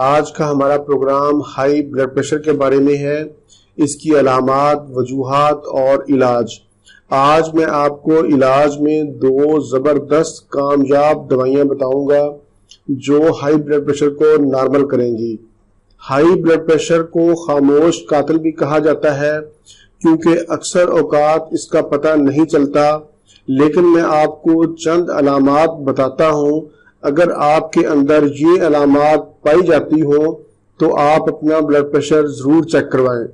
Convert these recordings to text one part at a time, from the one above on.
آج کا ہمارا پروگرام ہائی بلڈ پریشر کے بارے میں ہے، اس کی علامات، وجوہات اور علاج۔ آج میں آپ کو علاج میں 2 زبردست کامیاب دوائیاں بتاؤں گا جو ہائی بلڈ پریشر کو نارمل کریں گی۔ ہائی بلڈ پریشر کو خاموش قاتل بھی کہا جاتا ہے کیونکہ اکثر اوقات اس کا پتہ نہیں چلتا، لیکن میں آپ کو چند علامات بتاتا ہوں۔ اگر آپ کے اندر یہ علامات پائی جاتی ہوں تو آپ اپنا بلڈ پریشر ضرور چیک کروائیں۔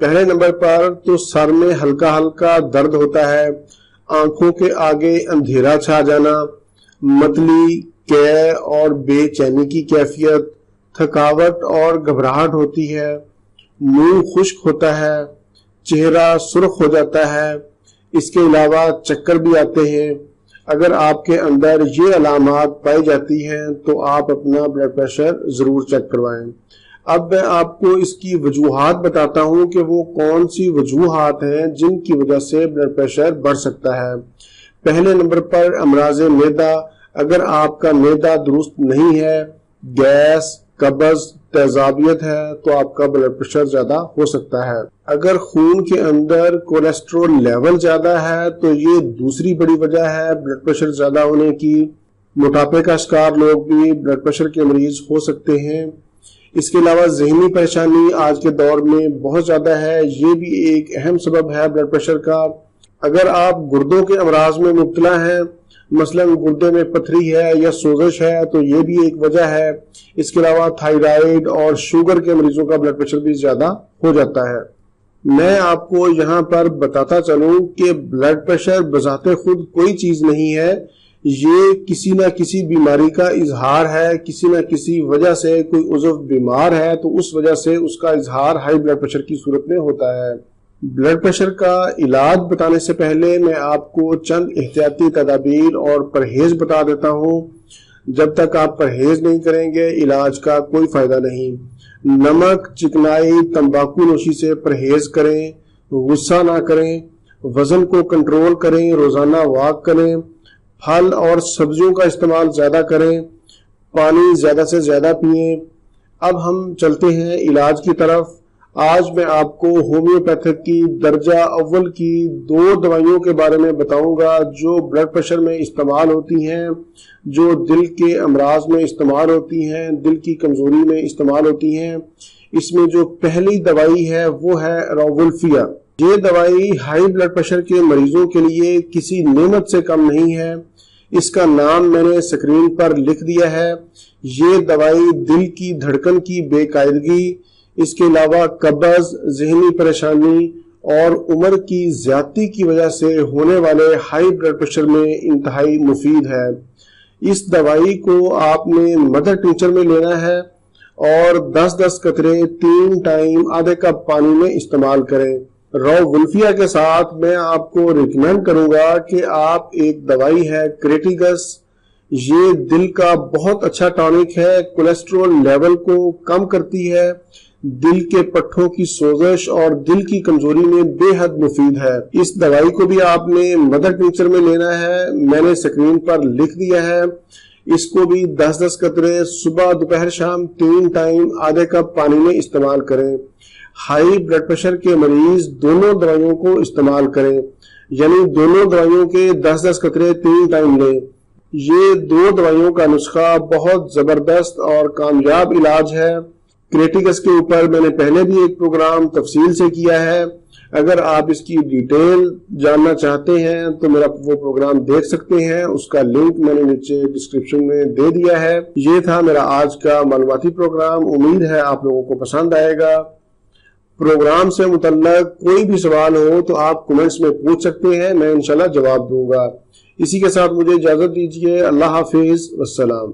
پہلے نمبر پر تو سر میں ہلکا ہلکا درد ہوتا ہے، آنکھوں کے آگے اندھیرا چھا جانا، متلی، قے اور بے چینی کی کیفیت، تھکاوٹ اور گھبراہٹ ہوتی ہے، منہ خشک ہوتا ہے، چہرہ سرخ ہو جاتا ہے، اس کے علاوہ چکر بھی آتے ہیں۔ اگر آپ کے اندر یہ علامات پائی جاتی ہیں تو آپ اپنا بلڈ پریشر ضرور چیک کروائیں۔ اب میں آپ کو اس کی وجوہات بتاتا ہوں کہ وہ کون سی وجوہات ہیں جن کی وجہ سے بلڈ پریشر بڑھ سکتا ہے۔ پہلے نمبر پر امراض معدہ۔ اگر آپ کا معدہ درست نہیں ہے، گیس، قبض، تیزابیت ہے تو آپ کا بلڈ پریشر زیادہ ہو سکتا ہے۔ اگر خون کے اندر کولیسٹرول لیول زیادہ ہے تو یہ دوسری بڑی وجہ ہے بلڈ پریشر زیادہ ہونے کی۔ موٹاپے کا شکار لوگ بھی بلڈ پریشر کے مریض ہو سکتے ہیں۔ اس کے علاوہ ذہنی پریشانی آج کے دور میں بہت زیادہ ہے، یہ بھی ایک اہم سبب ہے بلڈ پریشر کا۔ اگر آپ گردوں کے امراض میں مبتلا ہیں، مثلا گردے میں پتھری ہے یا سوزش ہے تو یہ بھی ایک وجہ ہے۔ اس کے علاوہ تھائرائیڈ اور شوگر کے مریضوں کا بلڈ پریشر بھی زیادہ ہو جاتا ہے۔ میں آپ کو یہاں پر بتاتا چلوں کہ بلڈ پریشر بذات خود کوئی چیز نہیں ہے، یہ کسی نہ کسی بیماری کا اظہار ہے۔ کسی نہ کسی وجہ سے کوئی عضو بیمار ہے تو اس وجہ سے اس کا اظہار ہائی بلڈ پریشر کی صورت میں ہوتا ہے۔ بلڈ پریشر کا علاج بتانے سے پہلے میں آپ کو چند احتیاطی تدابیر اور پرہیز بتا دیتا ہوں۔ جب تک آپ پرہیز نہیں کریں گے علاج کا کوئی فائدہ نہیں۔ نمک، چکنائی، تمباکو نوشی سے پرہیز کریں، غصہ نہ کریں، وزن کو کنٹرول کریں، روزانہ واک کریں، پھل اور سبزیوں کا استعمال زیادہ کریں، پانی زیادہ سے زیادہ پئیں۔ اب ہم چلتے ہیں علاج کی طرف۔ آج میں آپ کو ہومیوپیتھک کی درجہ اول کی 2 دوائیوں کے بارے میں بتاؤں گا جو بلڈ پریشر میں استعمال ہوتی ہیں، جو دل کے امراض میں استعمال ہوتی ہیں، دل کی کمزوری میں استعمال ہوتی ہیں۔ اس میں جو پہلی دوائی ہے وہ ہے راولفیا۔ یہ دوائی ہائی بلڈ پریشر کے مریضوں کے لیے کسی نعمت سے کم نہیں ہے۔ اس کا نام میں نے سکرین پر لکھ دیا ہے۔ یہ دوائی دل کی دھڑکن کی بے قاعدگی، اس کے علاوہ قبض، ذہنی پریشانی اور عمر کی زیادتی کی وجہ سے ہونے والے ہائی بلڈ پریشر میں انتہائی مفید ہے۔ اس دوائی کو آپ نے مدر ٹنچر میں لینا ہے اور 10-10 قطرے 3 ٹائم آدھے کپ پانی میں استعمال کریں۔ راولفیا کے ساتھ میں آپ کو ریکمینڈ کروں گا کہ آپ ایک دوائی ہے کریٹیگس، یہ دل کا بہت اچھا ٹانک ہے، کولیسٹرول لیول کو کم کرتی ہے، دل کے پٹھوں کی سوزش اور دل کی کمزوری میں بے حد مفید ہے۔ اس دوائی کو بھی آپ نے مدر ٹنچر میں لینا ہے، میں نے سکرین پر لکھ دیا ہے۔ اس کو بھی 10-10 قطرے صبح، دوپہر، شام 3 ٹائم آدھے کپ پانی میں استعمال کریں۔ ہائی بلڈ پریشر کے مریض دونوں دوائیوں کو استعمال کریں، یعنی دونوں دوائیوں کے 10-10 قطرے 3 ٹائم لیں۔ یہ 2 دوائیوں کا نسخہ بہت زبردست اور کامیاب علاج ہے۔ کریٹیگس کے اوپر میں نے پہلے بھی ایک پروگرام تفصیل سے کیا ہے، اگر آپ اس کی ڈیٹیل جاننا چاہتے ہیں تو میرا وہ پروگرام دیکھ سکتے ہیں، اس کا لنک میں نے نیچے ڈسکرپشن میں دے دیا ہے۔ یہ تھا میرا آج کا معلوماتی پروگرام، امید ہے آپ لوگوں کو پسند آئے گا۔ پروگرام سے متعلق کوئی بھی سوال ہو تو آپ کمنٹس میں پوچھ سکتے ہیں، میں انشاءاللہ جواب دوں گا۔ اسی کے ساتھ مجھے اجازت دیجیے، اللہ حافظ، والسلام۔